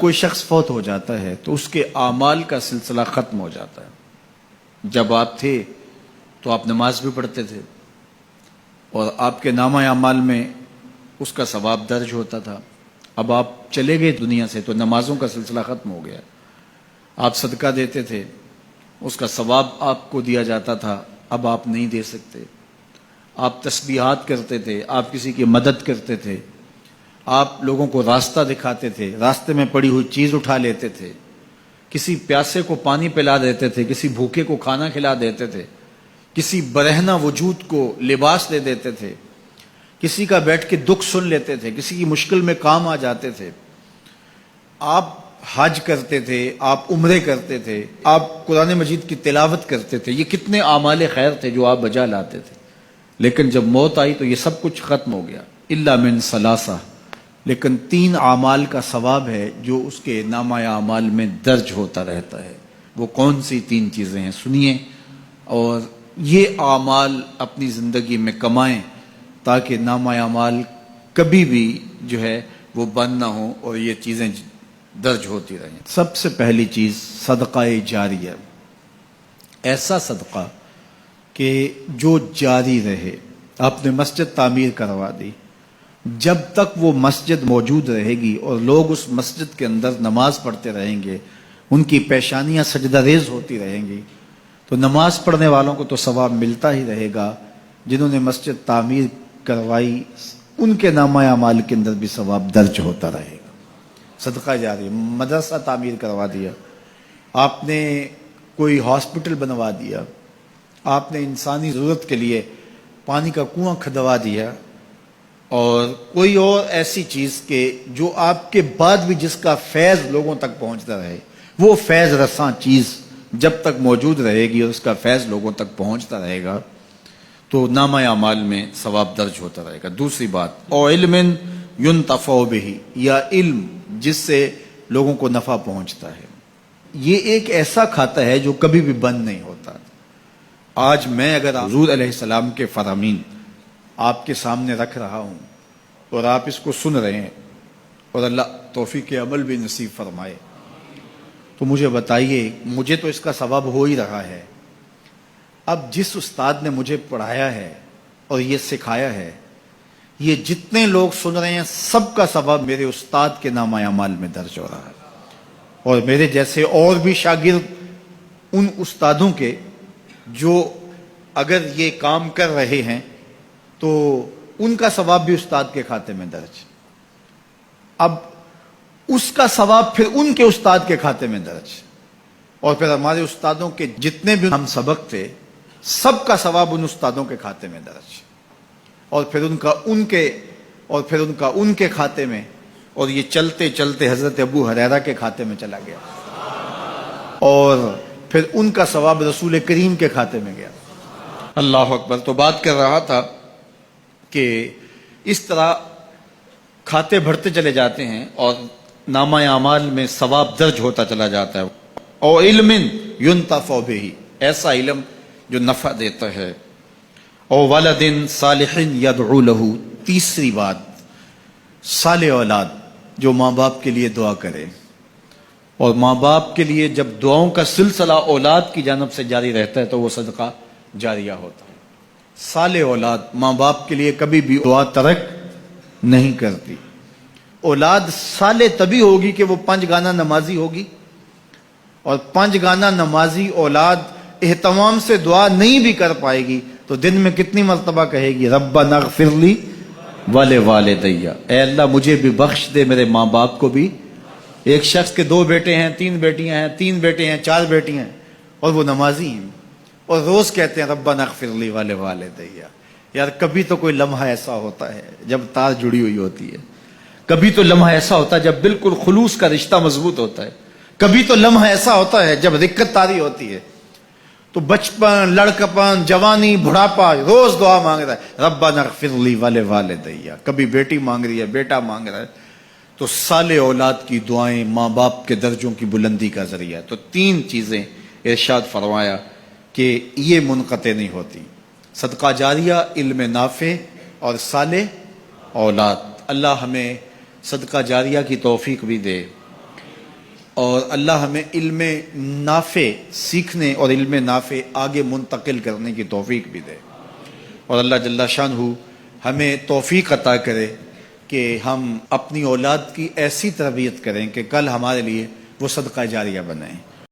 کوئی شخص فوت ہو جاتا ہے تو اس کے اعمال کا سلسلہ ختم ہو جاتا ہے۔ جب آپ تھے تو آپ نماز بھی پڑھتے تھے اور آپ کے نامہ اعمال میں اس کا ثواب درج ہوتا تھا۔ اب آپ چلے گئے دنیا سے تو نمازوں کا سلسلہ ختم ہو گیا۔ آپ صدقہ دیتے تھے، اس کا ثواب آپ کو دیا جاتا تھا، اب آپ نہیں دے سکتے۔ آپ تسبیحات کرتے تھے، آپ کسی کی مدد کرتے تھے، آپ لوگوں کو راستہ دکھاتے تھے، راستے میں پڑی ہوئی چیز اٹھا لیتے تھے، کسی پیاسے کو پانی پلا دیتے تھے، کسی بھوکے کو کھانا کھلا دیتے تھے، کسی برہنہ وجود کو لباس دے دیتے تھے، کسی کا بیٹھ کے دکھ سن لیتے تھے، کسی کی مشکل میں کام آ جاتے تھے۔ آپ حج کرتے تھے، آپ عمرے کرتے تھے، آپ قرآن مجید کی تلاوت کرتے تھے، یہ کتنے اعمال خیر تھے جو آپ بجا لاتے تھے۔ لیکن جب موت آئی تو یہ سب کچھ ختم ہو گیا، الا من ثلاثہ، لیکن 3 اعمال کا ثواب ہے جو اس کے نامہ اعمال میں درج ہوتا رہتا ہے۔ وہ کون سی 3 چیزیں ہیں سنیے، اور یہ اعمال اپنی زندگی میں کمائیں تاکہ نامہ اعمال کبھی بھی جو ہے وہ بند نہ ہو اور یہ چیزیں درج ہوتی رہیں۔ سب سے پہلی چیز صدقہ جاریہ، ایسا صدقہ کہ جو جاری رہے۔ آپ نے مسجد تعمیر کروا دی، جب تک وہ مسجد موجود رہے گی اور لوگ اس مسجد کے اندر نماز پڑھتے رہیں گے، ان کی پیشانیاں سجدہ ریز ہوتی رہیں گی، تو نماز پڑھنے والوں کو تو ثواب ملتا ہی رہے گا، جنہوں نے مسجد تعمیر کروائی ان کے نامہ اعمال کے اندر بھی ثواب درج ہوتا رہے گا۔ صدقہ جاری، مدرسہ تعمیر کروا دیا، آپ نے کوئی ہاسپٹل بنوا دیا، آپ نے انسانی ضرورت کے لیے پانی کا کنواں کھدوا دیا، اور کوئی اور ایسی چیز کہ جو آپ کے بعد بھی جس کا فیض لوگوں تک پہنچتا رہے، وہ فیض رساں چیز جب تک موجود رہے گی اور اس کا فیض لوگوں تک پہنچتا رہے گا تو نامہ اعمال میں ثواب درج ہوتا رہے گا۔ دوسری بات، او علم ينتفع بہ، یا علم جس سے لوگوں کو نفع پہنچتا ہے۔ یہ ایک ایسا کھاتا ہے جو کبھی بھی بند نہیں ہوتا۔ آج میں اگر حضور علیہ السلام کے فرامین آپ کے سامنے رکھ رہا ہوں اور آپ اس کو سن رہے ہیں، اور اللہ توفیق عمل بھی نصیب فرمائے، تو مجھے بتائیے، مجھے تو اس کا ثواب ہو ہی رہا ہے۔ اب جس استاد نے مجھے پڑھایا ہے اور یہ سکھایا ہے، یہ جتنے لوگ سن رہے ہیں سب کا ثواب میرے استاد کے نامہ اعمال میں درج ہو رہا ہے، اور میرے جیسے اور بھی شاگرد ان استادوں کے جو اگر یہ کام کر رہے ہیں تو ان کا ثواب بھی استاد کے کھاتے میں درج۔ اب اس کا ثواب پھر ان کے استاد کے کھاتے میں درج، اور پھر ہمارے استادوں کے جتنے بھی ہم سبق تھے سب کا ثواب ان استادوں کے کھاتے میں درج، اور پھر ان کا ان کے کھاتے میں، اور یہ چلتے چلتے حضرت ابو ہریرہ کے کھاتے میں چلا گیا، اور پھر ان کا ثواب رسول کریم کے کھاتے میں گیا۔ اللہ اکبر۔ تو بات کر رہا تھا کہ اس طرح کھاتے بڑھتے چلے جاتے ہیں اور نامہ اعمال میں ثواب درج ہوتا چلا جاتا ہے۔ او علم ينتفع بہ، ایسا علم جو نفع دیتا ہے۔ او ولد صالح یدعو لہ، تیسری بات، صالح اولاد جو ماں باپ کے لیے دعا کرے، اور ماں باپ کے لیے جب دعاؤں کا سلسلہ اولاد کی جانب سے جاری رہتا ہے تو وہ صدقہ جاریہ ہوتا ہے۔ صالح اولاد ماں باپ کے لیے کبھی بھی دعا ترک نہیں کرتی۔ اولاد صالح تبھی ہوگی کہ وہ 5 گانا نمازی ہوگی، اور 5 گانا نمازی اولاد اہتمام سے دعا نہیں بھی کر پائے گی تو دن میں کتنی مرتبہ کہے گی، ربنا اغفر لی ولوالدی، اے اللہ مجھے بھی بخش دے، میرے ماں باپ کو بھی۔ ایک شخص کے 2 بیٹے ہیں، 3 بیٹیاں ہیں، 3 بیٹے ہیں، 4 بیٹیاں ہیں، اور وہ نمازی ہیں، اور روز کہتے ہیں ربنا اغفر لی ولوالدی۔ یار کبھی تو کوئی لمحہ ایسا ہوتا ہے جب تار جڑی ہوئی ہوتی ہے، کبھی تو لمحہ ایسا ہوتا ہے جب بالکل خلوص کا رشتہ مضبوط ہوتا ہے، کبھی تو لمحہ ایسا ہوتا ہے جب رقت تاری ہوتی ہے۔ تو بچپن، لڑکپن، جوانی، بڑھاپا، روز دعا مانگ رہا ہے ربنا اغفر لی ولوالدی، کبھی بیٹی مانگ رہی ہے، بیٹا مانگ رہا ہے۔ تو صالح اولاد کی دعائیں ماں باپ کے درجوں کی بلندی کا ذریعہ ہے۔ تو 3 چیزیں ارشاد فرمایا کہ یہ منقطع نہیں ہوتی، صدقہ جاریہ، علم نافع اور صالح اولاد۔ اللہ ہمیں صدقہ جاریہ کی توفیق بھی دے، اور اللہ ہمیں علم نافع سیکھنے اور علم نافع آگے منتقل کرنے کی توفیق بھی دے، اور اللہ جل شانہ ہمیں توفیق عطا کرے کہ ہم اپنی اولاد کی ایسی تربیت کریں کہ کل ہمارے لیے وہ صدقہ جاریہ بنیں۔